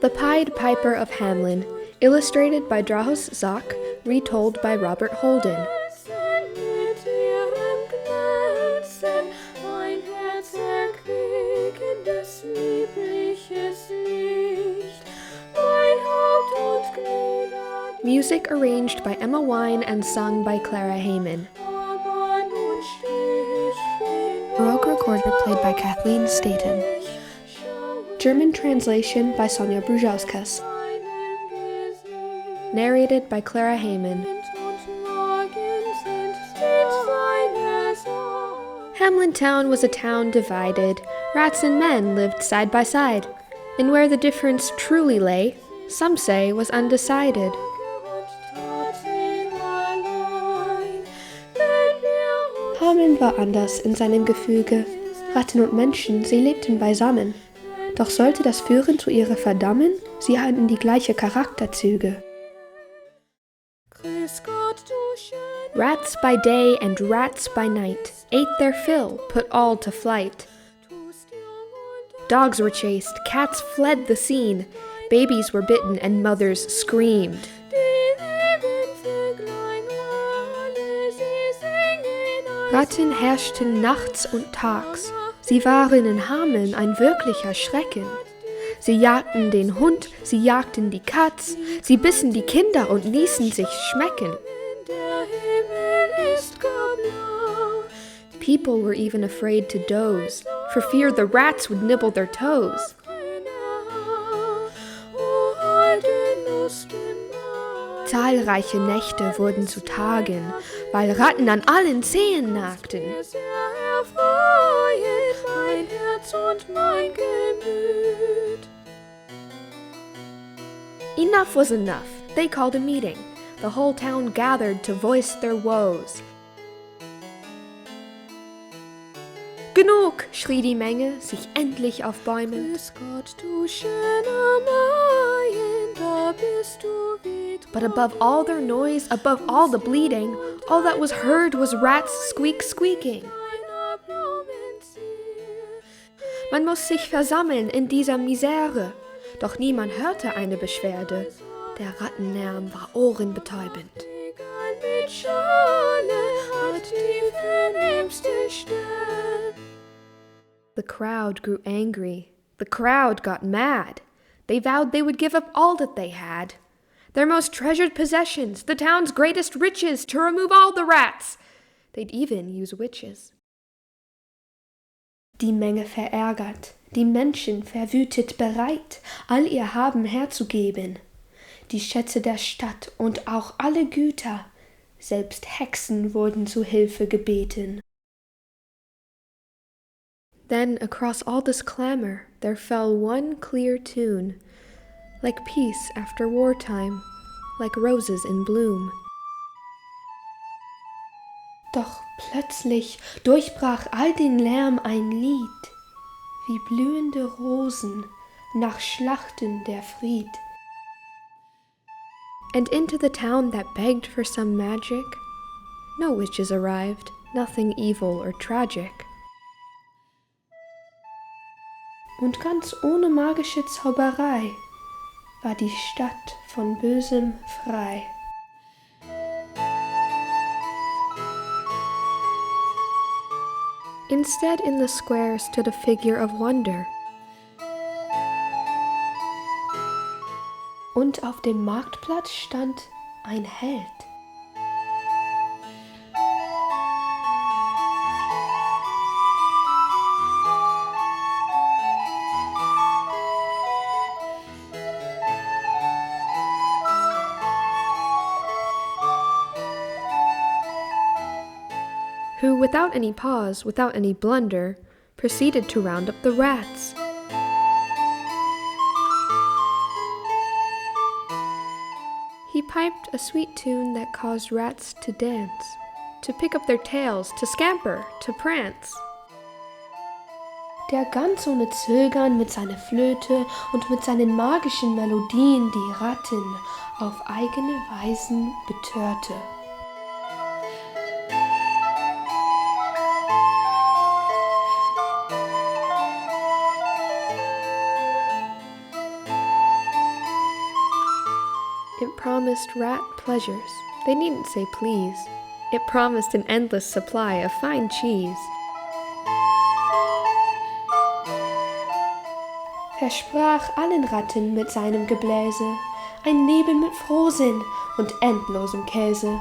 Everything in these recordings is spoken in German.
The Pied Piper of Hamelin, illustrated by Drahos Zak, retold by Robert Holden. Music arranged by Emma Wine and sung by Clara Haymon. Baroque recorder played by Kathleen Staten. German translation by Sonja Bruzauskas. Narrated by Clara Haymon. Hamelin town was a town divided. Rats and men lived side by side. And where the difference truly lay, some say was undecided. Hamelin war anders in seinem Gefüge. Ratten und Menschen, sie lebten beisammen. Doch sollte das führen zu ihrer Verdammen? Sie hatten die gleiche Charakterzüge. Rats by day and rats by night ate their fill, put all to flight. Dogs were chased, cats fled the scene, babies were bitten and mothers screamed. Ratten herrschten nachts und tags. Sie waren in Hameln ein wirklicher Schrecken. Sie jagten den Hund, sie jagten die Katz, sie bissen die Kinder und ließen sich schmecken. People were even afraid to doze, for fear the rats would nibble their toes. Zahlreiche Nächte wurden zu Tagen, weil Ratten an allen Zehen nagten. Enough was enough. They called a meeting. The whole town gathered to voice their woes. Genug, schrie die Menge, sich endlich aufbäumend. Grüß Gott, du schöner Mayen, da bist du wieder. But above all their noise, above all the bleeding, all that was heard was rats squeaking. Man muss sich versammeln in dieser Misere. Doch niemand hörte eine Beschwerde. Der Rattenlärm war ohrenbetäubend. The crowd grew angry. The crowd got mad. They vowed they would give up all that they had. Their most treasured possessions, the town's greatest riches, to remove all the rats. They'd even use witches. Die Menge verärgert, die Menschen verwütet bereit, all ihr Haben herzugeben. Die Schätze der Stadt und auch alle Güter, selbst Hexen wurden zu Hilfe gebeten. Then across all this clamor there fell one clear tune, like peace after wartime, like roses in bloom. Doch plötzlich durchbrach all den Lärm ein Lied, wie blühende Rosen nach Schlachten der Fried. And into the town that begged for some magic, no witches arrived, nothing evil or tragic. Und ganz ohne magische Zauberei war die Stadt von Bösem frei. Instead, in the square stood a figure of wonder. Und auf dem Marktplatz stand ein Held. Who, without any pause, without any blunder, proceeded to round up the rats. He piped a sweet tune that caused rats to dance, to pick up their tails, to scamper, to prance. Der ganz ohne Zögern mit seiner Flöte und mit seinen magischen Melodien die Ratten auf eigene Weisen betörte. promised rat pleasures. They needn't say please. It promised an endless supply of fine cheese. Versprach allen Ratten mit seinem Gebläse ein Leben mit Frohsinn und endlosem Käse.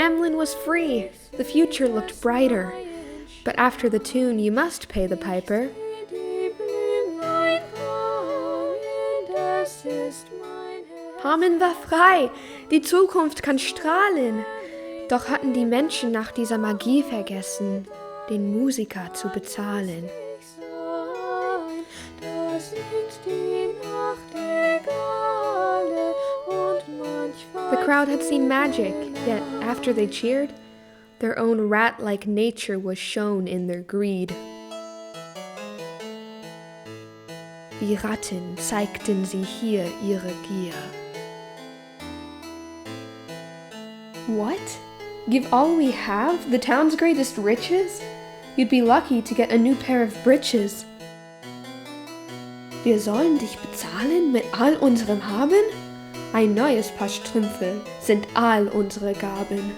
Hamelin was free. The future looked brighter. But after the tune, you must pay the piper. Hamelin war frei. Die Zukunft kann strahlen. Doch hatten die Menschen nach dieser Magie vergessen, den Musiker zu bezahlen. The crowd had seen magic, yet after they cheered, their own rat-like nature was shown in their greed. Wie Ratten zeigten sie hier ihre Gier. What? Give all we have, the town's greatest riches? You'd be lucky to get a new pair of breeches. Wir sollen dich bezahlen mit all unserem Haben? Ein neues Paar Strümpfe sind all unsere Gaben.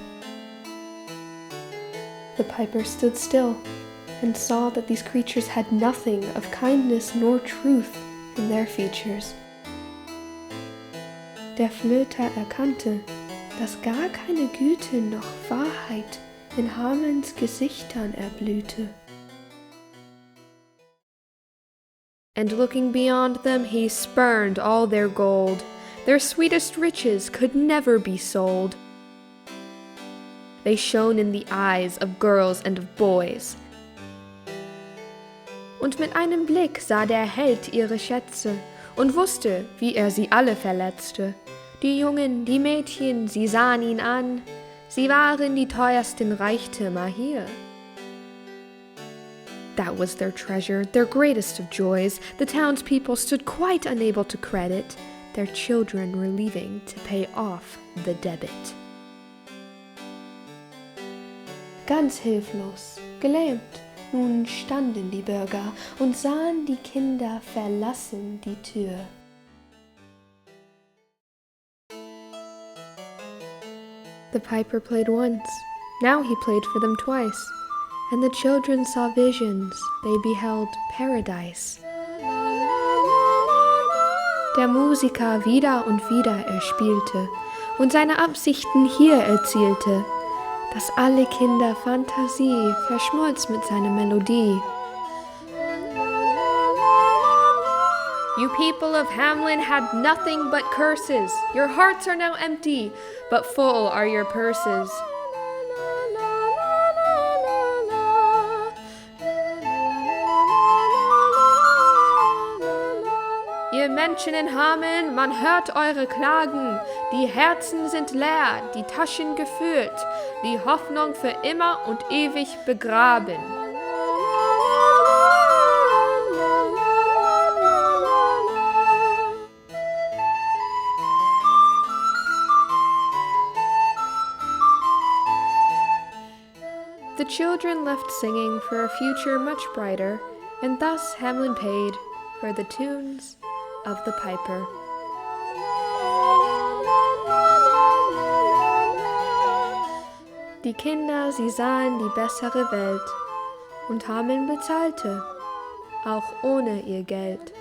The piper stood still and saw that these creatures had nothing of kindness nor truth in their features. Der Flöter erkannte, dass gar keine Güte noch Wahrheit in Hamelins Gesichtern erblühte. And looking beyond them, he spurned all their gold. Their sweetest riches could never be sold. They shone in the eyes of girls and of boys. Und mit einem Blick sah der Held ihre Schätze und wusste, wie er sie alle verletzte. Die Jungen, die Mädchen, sie sahen ihn an. Sie waren die teuersten Reichtümer hier. That was their treasure, their greatest of joys. The townspeople stood quite unable to credit. Their children were leaving to pay off the debit. Ganz hilflos, gelähmt, nun standen die Bürger und sahen die Kinder verlassen die Tür. The piper played once, now he played for them twice, and the children saw visions, they beheld paradise. Der Musiker wieder und wieder er spielte und seine Absichten hier erzielte, dass alle Kinder Fantasie verschmolz mit seiner Melodie. You people of Hamelin had nothing but curses. Your hearts are now empty, but full are your purses. Ihr Menschen in Hamelin, man hört eure Klagen. Die Herzen sind leer, die Taschen gefüllt, die Hoffnung für immer und ewig begraben. The children left singing for a future much brighter, and thus Hamelin paid for the tunes of the piper. Die Kinder, sie sahen die bessere Welt und Hamelin bezahlte, auch ohne ihr Geld.